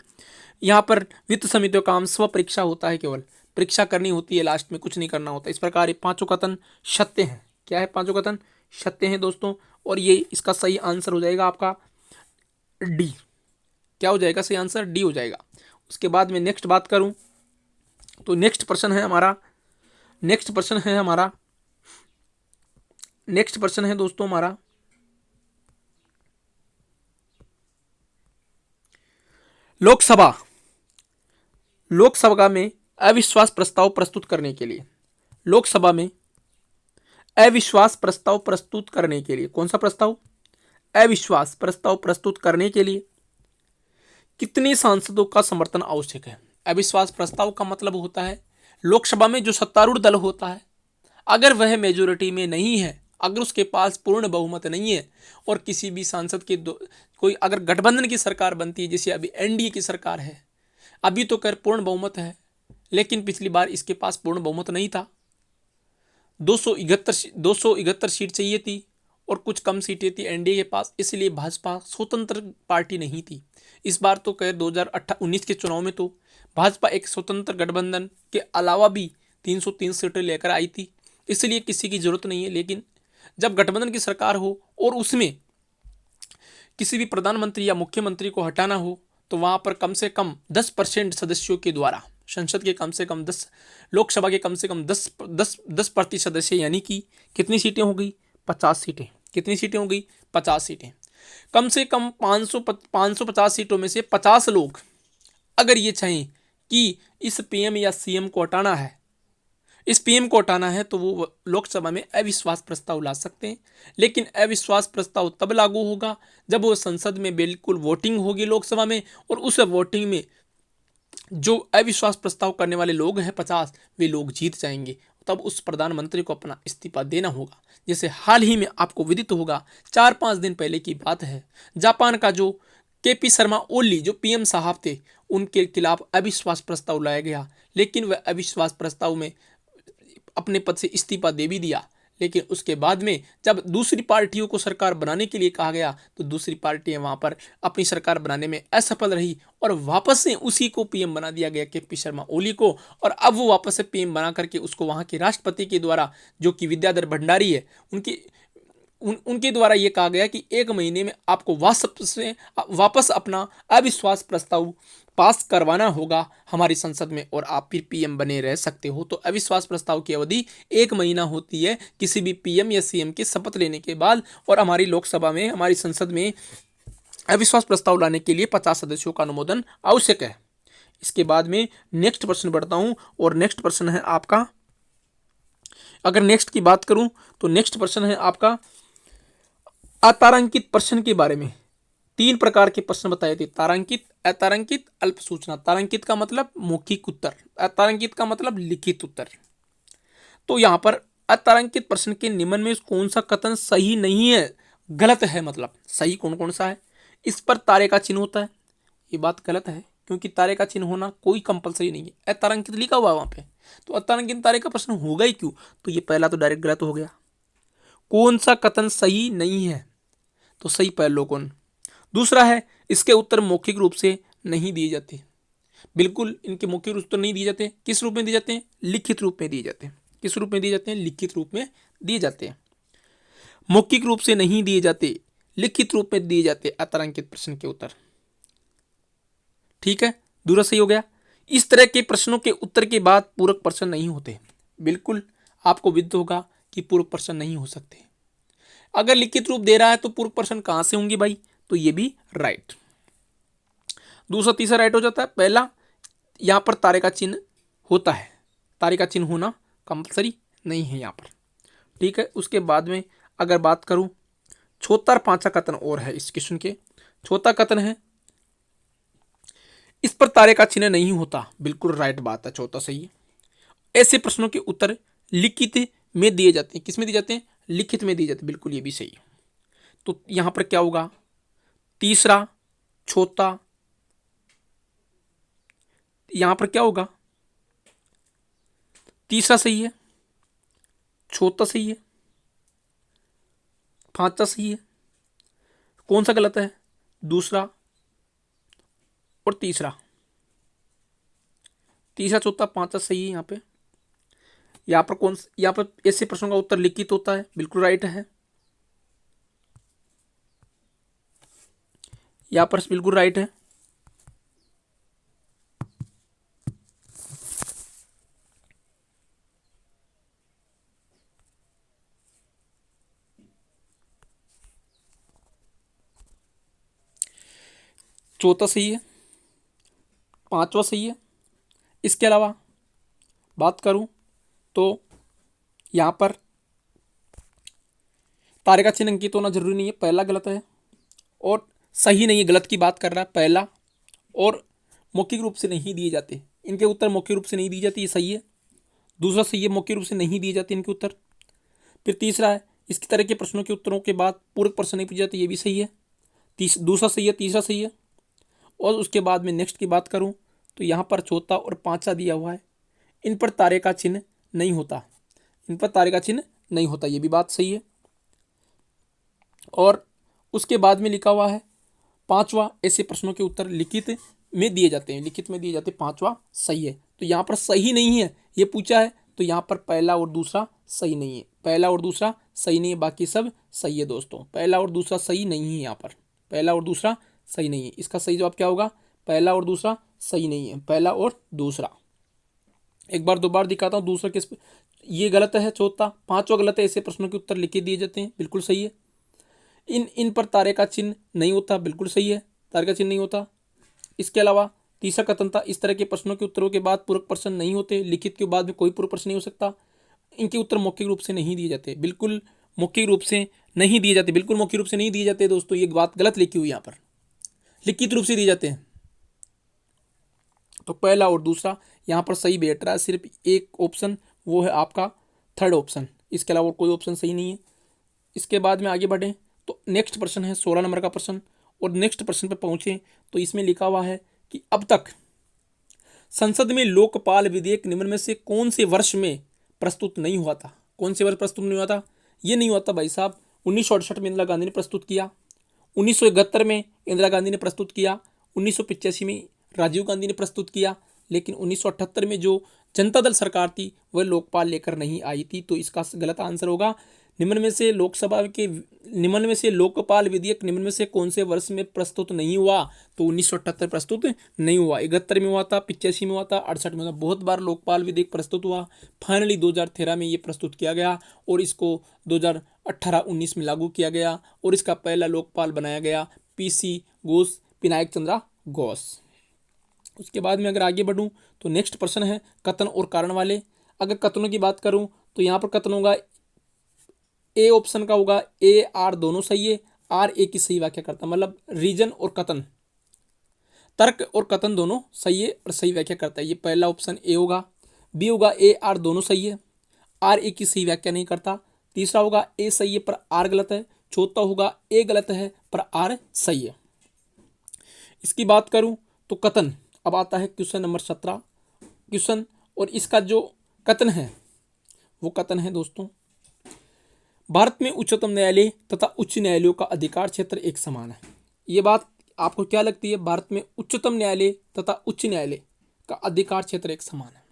यहाँ पर वित्त समितियों का काम स्व परीक्षा होता है, केवल परीक्षा करनी होती है, लास्ट में कुछ नहीं करना होता। इस प्रकार ये पांचों कथन सत्य हैं। क्या है? पांचों कथन सत्य हैं दोस्तों, और ये इसका सही आंसर हो जाएगा आपका डी। क्या हो जाएगा सही आंसर? डी हो जाएगा। उसके बाद में नेक्स्ट बात करूं तो नेक्स्ट प्रश्न है दोस्तों हमारा लोकसभा में अविश्वास प्रस्ताव प्रस्तुत करने के लिए, लोकसभा में अविश्वास प्रस्ताव प्रस्तुत करने के लिए, कौन सा प्रस्ताव? अविश्वास प्रस्ताव प्रस्तुत करने के लिए कितने सांसदों का समर्थन आवश्यक है? अविश्वास प्रस्ताव का मतलब होता है लोकसभा में जो सत्तारूढ़ दल होता है, अगर वह मेजोरिटी में नहीं है, अगर उसके पास पूर्ण बहुमत नहीं है, और किसी भी सांसद के कोई अगर गठबंधन की सरकार बनती है, जैसे अभी एनडीए की सरकार है, अभी तो कर पूर्ण बहुमत है, लेकिन पिछली बार इसके पास पूर्ण बहुमत नहीं था, 271 सीट चाहिए थी और कुछ कम सीटें थी एनडीए के पास, इसलिए भाजपा स्वतंत्र पार्टी नहीं थी। इस बार तो कह 2019 के चुनाव में तो भाजपा एक स्वतंत्र गठबंधन के अलावा भी 303 सीटें लेकर आई थी, इसलिए किसी की जरूरत नहीं है। लेकिन जब गठबंधन की सरकार हो और उसमें किसी भी प्रधानमंत्री या मुख्यमंत्री को हटाना हो, तो वहां पर कम से कम 10% सदस्यों के द्वारा, संसद के कम से कम 10, लोकसभा के कम से कम 10% सदस्य, यानी कि कितनी सीटें हो गई? 50 सीटें। कितनी सीटें हो गई? 50 सीटें। कम से कम 550 सीटों में से 50 लोग अगर ये चाहें कि इस पीएम या सीएम को हटाना है, इस पीएम को हटाना है, तो वो लोकसभा में अविश्वास प्रस्ताव ला सकते हैं। लेकिन अविश्वास प्रस्ताव तब लागू होगा जब वो संसद में बिल्कुल वोटिंग होगी लोकसभा में, और उस वोटिंग में जो अविश्वास प्रस्ताव करने वाले लोग हैं 50, वे लोग जीत जाएंगे, तब उस प्रधानमंत्री को अपना इस्तीफा देना होगा। जैसे हाल ही में आपको विदित होगा, 4-5 दिन पहले की बात है, जापान का जो केपी शर्मा ओली जो पीएम साहब थे, उनके खिलाफ अविश्वास प्रस्ताव लाया गया, लेकिन वह अविश्वास प्रस्ताव में अपने पद से इस्तीफा दे भी दिया। लेकिन उसके बाद में जब दूसरी पार्टियों को सरकार बनाने के लिए कहा गया, तो दूसरी पार्टियां वहां पर अपनी सरकार बनाने में असफल रही, और वापस से उसी को पीएम बना दिया गया, केपी शर्मा ओली को। और अब वो वापस से पीएम बना करके उसको वहां के राष्ट्रपति के द्वारा, जो कि विद्याधर भंडारी है, उनके द्वारा ये कहा गया कि 1 महीने में आपको वापस अपना अविश्वास प्रस्ताव पास करवाना होगा हमारी संसद में, और आप फिर पीएम बने रह सकते हो। तो अविश्वास प्रस्ताव की अवधि 1 महीना होती है किसी भी पीएम या सीएम के शपथ लेने के बाद, और हमारी लोकसभा में, हमारी संसद में अविश्वास प्रस्ताव लाने के लिए 50 सदस्यों का अनुमोदन आवश्यक है। इसके बाद में नेक्स्ट प्रश्न बढ़ता हूं, और नेक्स्ट प्रश्न है आपका, अगर नेक्स्ट की बात करूं तो नेक्स्ट प्रश्न है आपका अतारांकित प्रश्न के बारे में। 3 प्रकार के प्रश्न बताए थे, तारांकित, अतारांकित, अल्प सूचना। तारांकित का मतलब मौखिक उत्तर, अतारांकित का मतलब लिखित उत्तर। तो यहां पर अतारांकित प्रश्न के निम्न में कौन सा कथन सही नहीं है, गलत है, मतलब सही कौन कौन सा है? इस पर तारे का चिन्ह होता है, ये बात गलत है, क्योंकि तारे का चिन्ह होना कोई कंपलसरी नहीं है। अतारांकित लिखा हुआ है वहां पे, तो अतारांकित तारे का प्रश्न होगा ही क्यों? तो ये पहला तो डायरेक्ट गलत हो गया। कौन सा कथन सही नहीं है? तो सही पैरलोकन। दूसरा है इसके उत्तर मौखिक रूप से नहीं दिए जाते, बिल्कुल इनके मौखिक उत्तर नहीं दिए जाते। किस रूप में दिए जाते हैं? लिखित रूप में दिए जाते हैं। किस रूप में दिए जाते हैं? लिखित रूप में दिए जाते हैं। मौखिक रूप से नहीं दिए जाते, लिखित रूप में दिए जाते अतारांकित प्रश्न के उत्तर। ठीक है, दूसरा सही हो गया। इस तरह के प्रश्नों के उत्तर के बाद पूरक प्रश्न नहीं होते। बिल्कुल आपको विदित होगा कि पूरक प्रश्न नहीं हो सकते। अगर लिखित रूप दे रहा है तो पूरक प्रश्न कहां से होंगे भाई? तो ये भी राइट। दूसरा तीसरा राइट हो जाता है। पहला, यहां पर तारे का चिन्ह होता है, तारे का चिन्ह होना कंपलसरी नहीं है यहां पर। ठीक है, उसके बाद में अगर बात करूं, चौथा और पांचवा कथन और है इस क्वेश्चन के। चौथा कथन है, इस पर तारे का चिन्ह नहीं होता। बिल्कुल राइट बात है, चौथा सही है। ऐसे प्रश्नों के उत्तर लिखित में दिए जाते हैं। किस में दिए जाते हैं? लिखित में दिए जाते हैं। बिल्कुल ये भी सही है। तो यहां पर क्या होगा? तीसरा, चौथा, यहां पर क्या होगा? तीसरा सही है, चौथा सही है, पांचवा सही है। कौन सा गलत है? दूसरा और तीसरा। तीसरा, चौथा, पांचवा सही है। यहाँ पर ऐसे प्रश्नों का उत्तर लिखित होता है। बिल्कुल राइट है, यहाँ पर बिल्कुल राइट है। चौथा सही है, पांचवा सही है। इसके अलावा बात करूं तो यहाँ पर तारे का चिन्ह अंकित होना जरूरी नहीं है। पहला गलत है और सही नहीं है, गलत की बात कर रहा है पहला। और मौखिक रूप से नहीं दिए जाते, इनके उत्तर मौखिक रूप से नहीं दी जाती, ये सही है। दूसरा सही है, मौखिक रूप से नहीं दिए जाते इनके उत्तर। फिर तीसरा है, इस तरह के प्रश्नों के उत्तरों के बाद पूरक प्रश्न नहीं पूछे जाते, ये भी सही है। दूसरा सही है, तीसरा सही है। और उसके बाद में नेक्स्ट की बात करूं तो यहाँ पर चौथा और पांचवा दिया हुआ है, इन पर तारे का चिन्ह नहीं होता। इन पर तारे का चिन्ह नहीं होता, ये भी बात सही है। और उसके बाद में लिखा हुआ है पांचवा, ऐसे प्रश्नों के उत्तर लिखित में दिए जाते हैं। लिखित में दिए जाते, पांचवा सही है। तो यहाँ पर सही नहीं है ये पूछा है, तो यहाँ पर पहला और दूसरा सही नहीं है। पहला और दूसरा सही नहीं है, बाकी सब सही है दोस्तों। पहला और दूसरा सही नहीं है, यहाँ पर पहला और दूसरा सही नहीं है। इसका सही जवाब क्या होगा? पहला और दूसरा सही नहीं है, पहला और दूसरा। एक बार दो बार दिखाता हूँ दूसरा किस, ये गलत है चौथा, पांचवा गलत है। ऐसे प्रश्नों के उत्तर लिखे दिए जाते हैं, बिल्कुल सही है। इन पर तारे का चिन्ह नहीं होता, बिल्कुल सही है, तारे का चिन्ह नहीं होता। इसके अलावा तीसरा कथन था, इस तरह के प्रश्नों के उत्तरों के बाद पूरक प्रश्न नहीं होते, लिखित के बाद में कोई पूरक प्रश्न नहीं हो सकता। इनके उत्तर मौखिक रूप से नहीं दिए जाते, बिल्कुल मौखिक रूप से नहीं दिए जाते, बिल्कुल मौखिक रूप से नहीं दिए जाते दोस्तों। ये बात गलत लिखी हुई यहाँ पर, लिखित रूप से दिए जाते हैं। तो पहला और दूसरा यहाँ पर सही बैठ रहा है, सिर्फ एक ऑप्शन, वो है आपका थर्ड ऑप्शन। इसके अलावा कोई ऑप्शन सही नहीं है। इसके बाद में आगे बढ़ें तो नेक्स्ट प्रश्न है 16 नंबर का प्रश्न। और नेक्स्ट प्रश्न पे पहुंचे तो इसमें लिखा हुआ है कि अब तक संसद में लोकपाल विधेयक निम्न में से कौन से वर्ष में प्रस्तुत नहीं हुआ था? कौन से वर्ष प्रस्तुत नहीं हुआ था? ये नहीं हुआ था भाई साहब 1968 में इंदिरा गांधी ने प्रस्तुत किया, 1971 में इंदिरा गांधी ने प्रस्तुत किया, 1985 में राजीव गांधी ने प्रस्तुत किया, लेकिन 1978 में जो जनता दल सरकार थी वह लोकपाल लेकर नहीं आई थी। तो इसका गलत आंसर होगा निम्न में से निम्न में से लोकपाल विधेयक निम्न में से कौन से वर्ष में प्रस्तुत नहीं हुआ? तो 1978 प्रस्तुत नहीं हुआ, 71 में हुआ था, 85 में हुआ था, 68 में हुआ था। बहुत बार लोकपाल विधेयक प्रस्तुत हुआ, फाइनली 2013 में ये प्रस्तुत किया गया और इसको 2018-19 में लागू किया गया और इसका पहला लोकपाल बनाया गया पीसी घोष, विनायक चंद्रा घोष। उसके बाद में अगर आगे बढ़ूं तो नेक्स्ट प्रश्न है कथन और कारण वाले। अगर कथनों की बात करूं तो यहाँ पर कथन होगा, ए ऑप्शन का होगा, ए आर दोनों सही है, आर ए की सही व्याख्या करता है, मतलब रीजन और कथन, तर्क और कथन दोनों सही है और सही व्याख्या करता है। ये पहला ऑप्शन ए होगा। बी होगा ए आर दोनों सही है, आर ए की सही व्याख्या नहीं करता। तीसरा होगा ए सही है पर आर गलत है। चौथा होगा ए गलत है पर आर सही है। इसकी बात करूं तो कथन, अब आता है क्वेश्चन नंबर 17 क्वेश्चन, और इसका जो कथन है वो कथन है दोस्तों, भारत में उच्चतम न्यायालय तथा उच्च न्यायालयों का अधिकार क्षेत्र एक समान है। ये बात आपको क्या लगती है? भारत में उच्चतम न्यायालय तथा उच्च न्यायालय का अधिकार क्षेत्र एक समान है।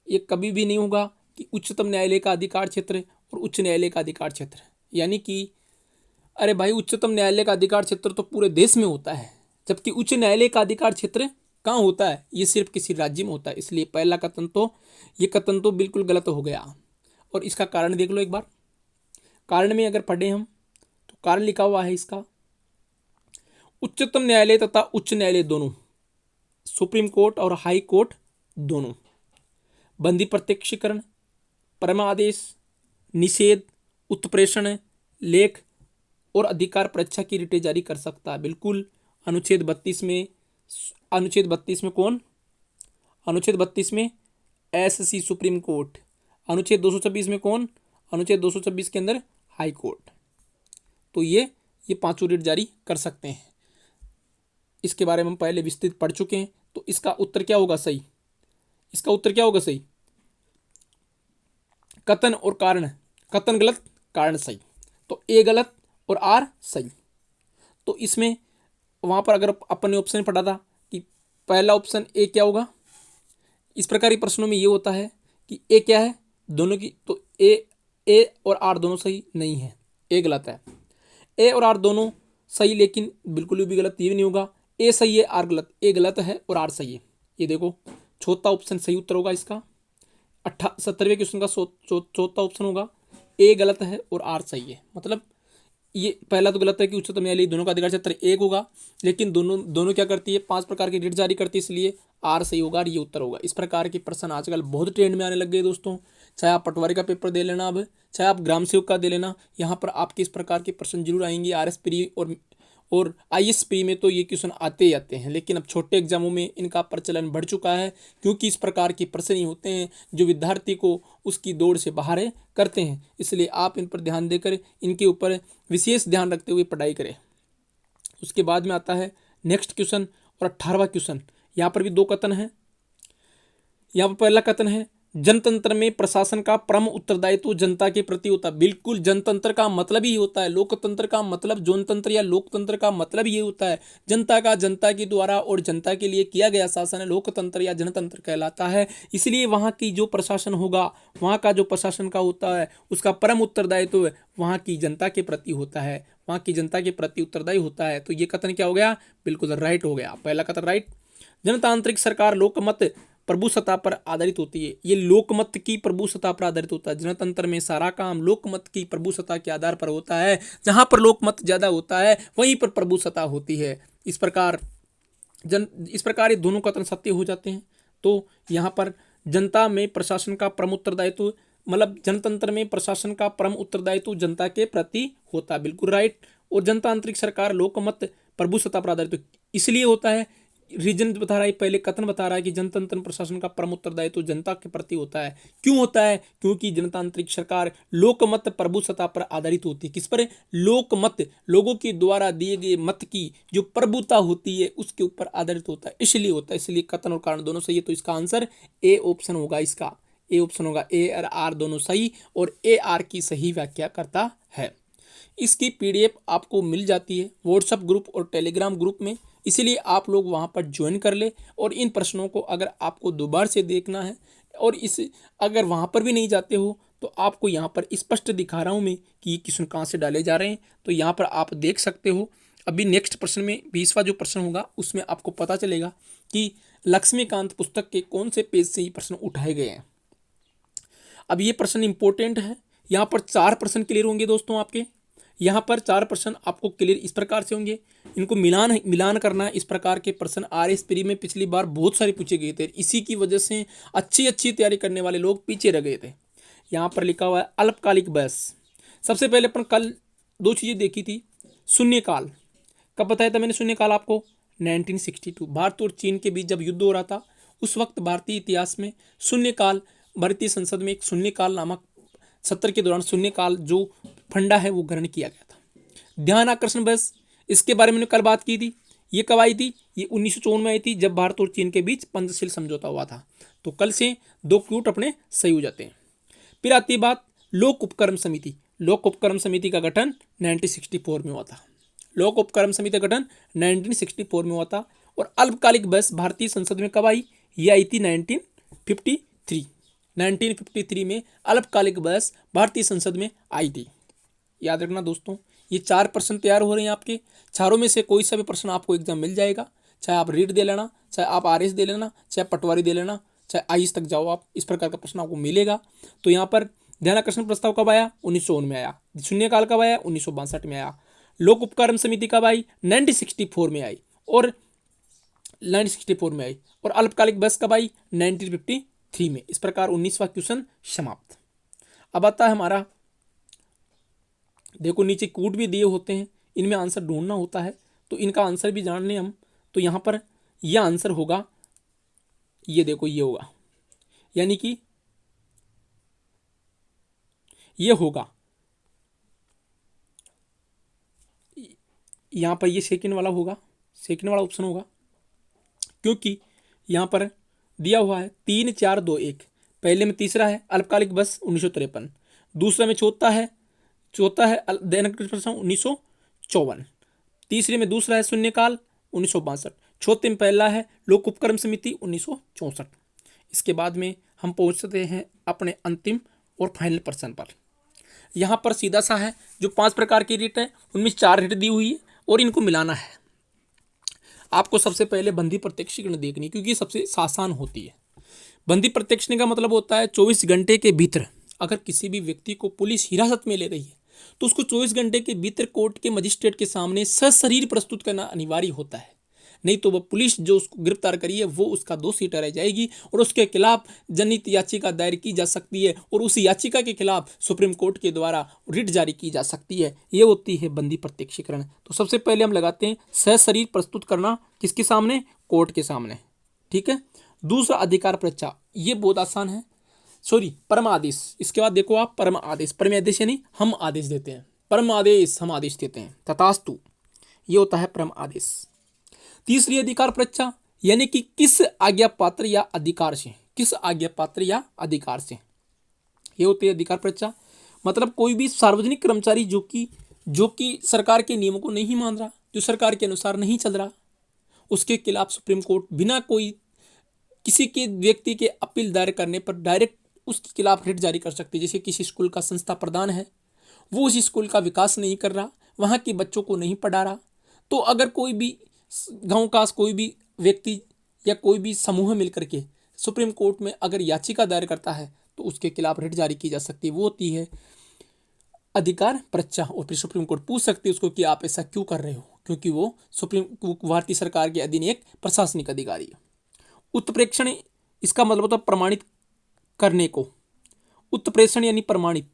ये कभी भी नहीं होगा कि उच्चतम न्यायालय का अधिकार क्षेत्र और उच्च न्यायालय का अधिकार क्षेत्र, यानी कि अरे भाई उच्चतम न्यायालय का अधिकार क्षेत्र तो पूरे देश में होता है, जबकि उच्च न्यायालय का अधिकार क्षेत्र कहाँ होता है, ये सिर्फ किसी राज्य में होता है। इसलिए पहला कथन तो ये कथन तो बिल्कुल गलत हो गया। और इसका कारण देख लो एक बार। कारण में अगर पढ़े हम तो कारण लिखा हुआ है इसका, उच्चतम न्यायालय तथा उच्च न्यायालय दोनों, सुप्रीम कोर्ट और हाई कोर्ट दोनों बंदी प्रत्यक्षीकरण, परमादेश, निषेध, उत्प्रेषण, लेख और अधिकार परीक्षा की रिटें जारी कर सकता है। बिल्कुल अनुच्छेद 32 में, अनुच्छेद 32 में कौन, अनुच्छेद 32 में एससी सुप्रीम कोर्ट, अनुच्छेद 226 में कौन, अनुच्छेद 226 के अंदर हाई कोर्ट। तो ये पांचों रिट जारी कर सकते हैं। इसके बारे में हम पहले विस्तृत पढ़ चुके हैं। तो इसका उत्तर क्या होगा सही, इसका उत्तर क्या होगा सही, कथन और कारण, कथन गलत कारण सही, तो ए गलत और आर सही। तो इसमें वहां पर अगर अपन ने ऑप्शन पढ़ा था कि पहला ऑप्शन ए क्या होगा, इस प्रकार के प्रश्नों में ये होता है कि ए क्या है दोनों की, तो ए और आर दोनों सही नहीं है, ए गलत है। ए और आर दोनों सही लेकिन बिल्कुल भी गलत ये भी नहीं होगा, ए सही है आर गलत, ए गलत है और आर सही है। ये देखो चौथा ऑप्शन सही उत्तर होगा इसका, 70वें क्वेश्चन का चौथा ऑप्शन होगा, ए गलत है और आर सही है। मतलब ये पहला तो गलत है कि उच्चतम न्यायालय दोनों का अधिकार क्षेत्र एक होगा, लेकिन दोनों क्या करती है, 5 प्रकार की रिट जारी करती है, इसलिए आर सही होगा और ये उत्तर होगा। इस प्रकार के प्रश्न आजकल बहुत ट्रेंड में आने लग गए दोस्तों। चाहे आप पटवारी का पेपर दे लेना, अब चाहे आप ग्राम सेवक का दे लेना, यहाँ पर आपके इस प्रकार के प्रश्न जरूर आएंगे। RS प्री और IS प्री में तो ये क्वेश्चन आते ही आते हैं, लेकिन अब छोटे एग्जामों में इनका प्रचलन बढ़ चुका है, क्योंकि इस प्रकार के प्रश्न ही होते हैं जो विद्यार्थी को उसकी दौड़ से बाहर करते हैं। इसलिए आप इन पर ध्यान देकर इनके ऊपर विशेष ध्यान रखते हुए पढ़ाई करें। उसके बाद में आता है नेक्स्ट क्वेश्चन और 18वां क्वेश्चन। यहाँ पर भी 2 कथन हैं। यहाँ पर पहला कथन है, जनतंत्र में प्रशासन का परम उत्तरदायित्व जनता के प्रति होता है। बिल्कुल, जनतंत्र का मतलब ही होता है, लोकतंत्र का मतलब, जनतंत्र या लोकतंत्र का मतलब ये होता है जनता का, जनता के द्वारा और जनता के लिए किया गया शासन है, लोकतंत्र या जनतंत्र कहलाता है। इसलिए वहाँ की जो प्रशासन होगा, वहाँ का जो प्रशासन का होता है, उसका परम उत्तरदायित्व वहाँ की जनता के प्रति होता है, वहाँ की जनता के प्रति उत्तरदायी होता है। तो ये कथन क्या हो गया, बिल्कुल राइट हो गया, पहला कथन राइट। जनतांत्रिक सरकार लोकमत प्रभुसत्ता पर आधारित होती है। ये लोकमत की प्रभुसत्ता पर आधारित होता है। जनतंत्र में सारा काम लोकमत की प्रभुसत्ता के आधार पर होता है। जहां पर लोकमत ज्यादा होता है वहीं पर प्रभुसत्ता होती है। इस प्रकार ये दोनों कथन सत्य हो जाते हैं। तो यहाँ पर जनता में प्रशासन का परम उत्तरदायित्व, मतलब जनतंत्र में प्रशासन का परम उत्तरदायित्व जनता के प्रति होता है, बिल्कुल राइट। और जनतांत्रिक सरकार लोकमत प्रभुसत्ता पर आधारित इसलिए होता है, रीजन बता रहा है, पहले कथन बता रहा है कि जनतंत्र प्रशासन का परम उत्तरदायित्व जनता के प्रति होता है। क्यों होता है, क्योंकि जनतांत्रिक सरकार लोकमत प्रभुसत्ता पर आधारित होती है। किस पर, लोकमत, लोगों के द्वारा दिए गए मत की जो प्रभुता होती है उसके ऊपर आधारित होता है, इसलिए होता है। इसलिए कथन और कारण दोनों सही है। तो इसका आंसर ए ऑप्शन होगा, इसका ए ऑप्शन होगा, ए और आर दोनों सही, और ए आर की सही व्याख्या करता है। इसकी PDF आपको मिल जाती है व्हाट्सएप ग्रुप और टेलीग्राम ग्रुप में, इसीलिए आप लोग वहां पर ज्वाइन कर ले। और इन प्रश्नों को अगर आपको दोबारा से देखना है और इस अगर वहां पर भी नहीं जाते हो तो आपको यहाँ पर स्पष्ट दिखा रहा हूँ मैं कि ये क्वेश्चन कहाँ से डाले जा रहे हैं, तो यहाँ पर आप देख सकते हो। अभी नेक्स्ट प्रश्न में 20वां जो प्रश्न होगा उसमें आपको पता चलेगा कि लक्ष्मीकांत पुस्तक के कौन से पेज से ये प्रश्न उठाए गए हैं। अब ये प्रश्न इंपॉर्टेंट है। यहाँ पर 4 प्रश्न क्लियर होंगे दोस्तों आपके। यहाँ पर 4 प्रश्न आपको क्लियर इस प्रकार से होंगे, इनको मिलान करना है। इस प्रकार के प्रश्न RS प्री में पिछली बार बहुत सारे पूछे गए थे, इसी की वजह से अच्छी तैयारी करने वाले लोग पीछे रह गए थे। यहाँ पर लिखा हुआ है अल्पकालिक बहस। सबसे पहले अपन कल 2 चीज़ें देखी थी। शून्यकाल कब बताया था मैंने, शून्यकाल आपको 1962 भारत और चीन के बीच जब युद्ध हो रहा था, उस वक्त भारतीय इतिहास में शून्यकाल, भारतीय संसद में एक शून्यकाल नामक सत्र के दौरान शून्यकाल जो फंडा है वो ग्रहण किया गया था। ध्यान आकर्षण बहस, इसके बारे में मैंने कल बात की थी। ये कब आई थी, ये 1954 में आई थी, जब भारत और चीन के बीच पंचशील समझौता हुआ था। तो कल से 2 क्यूट अपने सही हो जाते हैं। फिर आती बात लोक उपक्रम समिति। लोक उपक्रम समिति का गठन 1964 में हुआ था। लोक उपक्रम समिति का गठन 1964 में हुआ था। और अल्पकालिक बहस भारतीय संसद में कब आई, ये आई थी 1953। 1953 में अल्पकालिक बहस भारतीय संसद में आई थी। याद रखना दोस्तों, ये 4 प्रश्न तैयार हो रहे हैं आपके, चारों में से कोई सा भी प्रश्न आपको एग्जाम मिल जाएगा, चाहे आप रीट दे लेना, चाहे आप आरएस दे लेना, चाहे पटवारी दे लेना, चाहे आईएएस तक जाओ आप, इस प्रकार का प्रश्न आपको मिलेगा। तो यहाँ पर ध्यानाकर्षण प्रस्ताव कब आया? 1959 में आया। शून्यकाल कब आया? 1962 में आया। लोक उपक्रम समिति कब आई? 1964 में आई। और 1964 में आई। और अल्पकालिक बहस कब आई? 1953 में। इस प्रकार 19वां क्वेश्चन समाप्त। अब आता है हमारा, देखो नीचे कूट भी दिए होते हैं, इनमें आंसर ढूंढना होता है, तो इनका आंसर भी जान लें हम। तो यहाँ पर यह आंसर होगा, ये देखो ये होगा, यानी कि ये होगा, यहाँ पर ये सेकंड वाला होगा, सेकंड वाला ऑप्शन होगा, क्योंकि यहाँ पर दिया हुआ है 3 4 2 1। पहले में तीसरा है अल्पकालिक बस 1953, दूसरे में चौथा है दैनिक 1954, तीसरे में दूसरा है शून्यकाल 1962, चौथे में पहला है लोक उपक्रम समिति 1964। इसके बाद में हम पहुंचते हैं अपने अंतिम और फाइनल प्रश्न पर। यहाँ पर सीधा सा है, जो 5 प्रकार की रीट है उनमें 4 रीट दी हुई है और इनको मिलाना है। आपको सबसे पहले बंदी प्रत्यक्षीकरण देखनी, क्योंकि ये सबसे आसान होती है। बंदी प्रत्यक्षीकरण का मतलब होता है 24 घंटे के भीतर अगर किसी भी व्यक्ति को पुलिस हिरासत में ले रही है तो उसको 24 घंटे के भीतर कोर्ट के मजिस्ट्रेट के सामने सशरीर प्रस्तुत करना अनिवार्य होता है, नहीं तो वह पुलिस जो उसको गिरफ्तार करी है वो उसका दोषी ठहराई जाएगी और उसके खिलाफ जनहित याचिका दायर की जा सकती है और उस याचिका के खिलाफ सुप्रीम कोर्ट के द्वारा रिट जारी की जा सकती है। ये होती है बंदी प्रत्यक्षीकरण। तो सबसे पहले हम लगाते हैं सशरीर प्रस्तुत करना, किसके सामने? कोर्ट के सामने। ठीक है। दूसरा अधिकार परीक्षा, ये बहुत आसान है, परम आदेश। इसके बाद देखो आप परम आदेश, परम आदेश यानी हम आदेश देते हैं, परम आदेश हम आदेश देते हैं, तथास्तु, ये होता है परम आदेश। तीसरी अधिकार परीक्षा, यानी कि किस आज्ञा पात्र या अधिकार से, किस आज्ञा पात्र या अधिकार से, ये होती है अधिकार परीक्षा। मतलब कोई भी सार्वजनिक कर्मचारी जो कि सरकार के नियमों को नहीं मान रहा, जो सरकार के अनुसार नहीं चल रहा, उसके खिलाफ सुप्रीम कोर्ट बिना कोई किसी के व्यक्ति के अपील दायर करने पर डायरेक्ट उसके खिलाफ रिट जारी कर सकती है। जैसे किसी स्कूल का संस्था प्रधान है, वो उस स्कूल का विकास नहीं कर रहा, वहाँ के बच्चों को नहीं पढ़ा रहा, तो अगर कोई भी गांव का कोई भी व्यक्ति या कोई भी समूह मिलकर के सुप्रीम कोर्ट में अगर याचिका दायर करता है तो उसके खिलाफ रिट जारी की जा सकती है। वो होती है अधिकार परीक्षा। और फिर सुप्रीम कोर्ट पूछ सकती है उसको कि आप ऐसा क्यों कर रहे हो, क्योंकि वो भारतीय सरकार के अधीन एक प्रशासनिक अधिकारी है। उत्प्रेक्षण, इसका मतलब होता है प्रमाणित करने को। उत्प्रेषण यानी प्रमाणित,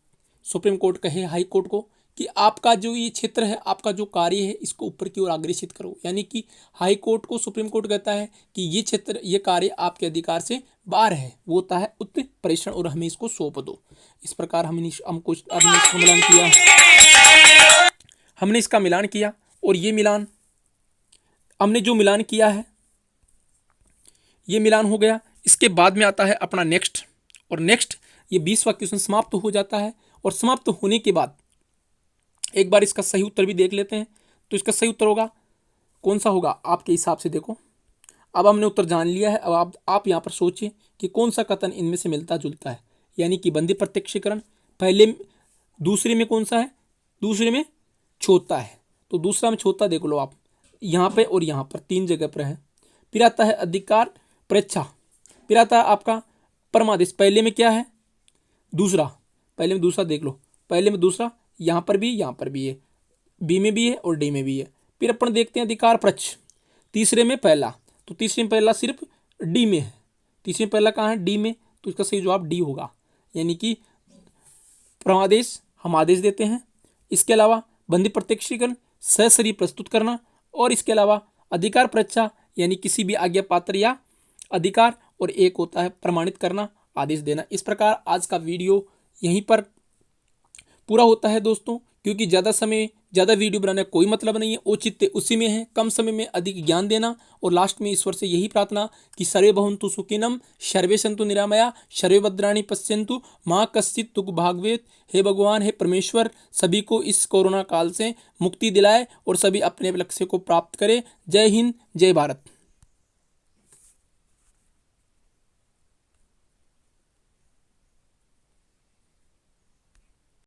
सुप्रीम कोर्ट कहे हाई कोर्ट को कि आपका जो ये क्षेत्र है, आपका जो कार्य है, इसको ऊपर की ओर अग्रेसित करो। यानी कि हाई कोर्ट को सुप्रीम कोर्ट कहता है कि ये क्षेत्र, ये कार्य आपके अधिकार से बाहर है, वो होता है उत्प्रेषण और हमें इसको सौंप दो। इस प्रकार हमने इसका मिलान किया और ये मिलान, हमने जो मिलान किया है ये मिलान हो गया। इसके बाद में आता है अपना नेक्स्ट, और नेक्स्ट ये 20वां क्वेश्चन समाप्त हो जाता है। और समाप्त होने के बाद एक बार इसका सही उत्तर भी देख लेते हैं। तो इसका सही उत्तर होगा कौन सा होगा आपके हिसाब से? देखो अब हमने उत्तर जान लिया है, अब आप यहाँ पर सोचिए कि कौन सा कथन इनमें से मिलता जुलता है। यानी कि बंदी प्रत्यक्षीकरण पहले, दूसरे में कौन सा है? दूसरे में छोटा है, तो दूसरा में छोटा देख लो आप, यहाँ पे और यहाँ पर 3 जगह पर है। फिर आता है अधिकार परीक्षा, फिर आता है आपका परमादेश। पहले में क्या है? दूसरा, पहले में दूसरा देख लो, पहले में दूसरा, यहाँ पर भी है, बी में भी है और डी में भी है। फिर अपन देखते हैं अधिकार पक्ष, तीसरे में पहला, तो तीसरे में पहला सिर्फ डी में है, तीसरे में पहला कहाँ है? डी में, तो इसका सही जवाब डी होगा। यानी कि परमादेश हम आदेश देते हैं, इसके अलावा बंदी प्रत्यक्षीकरण सशरीर प्रस्तुत करना, और इसके अलावा अधिकार परीक्षा यानी किसी भी आज्ञा पात्र या अधिकार, और एक होता है प्रमाणित करना, आदेश देना। इस प्रकार आज का वीडियो यहीं पर पूरा होता है दोस्तों, क्योंकि ज़्यादा वीडियो बनाने का कोई मतलब नहीं है, औचित्य उसी में है, कम समय में अधिक ज्ञान देना। और लास्ट में ईश्वर से यही प्रार्थना कि सर्वे भवन्तु सुखिनम, सर्वे सन्तु निरामया, सर्वे भद्राणि पश्यन्तु, माँ कश्चित् दुःख भाग्भवेत्। हे भगवान, हे परमेश्वर, सभी को इस कोरोना काल से मुक्ति दिलाए और सभी अपने लक्ष्य को प्राप्त करें। जय हिंद, जय भारत।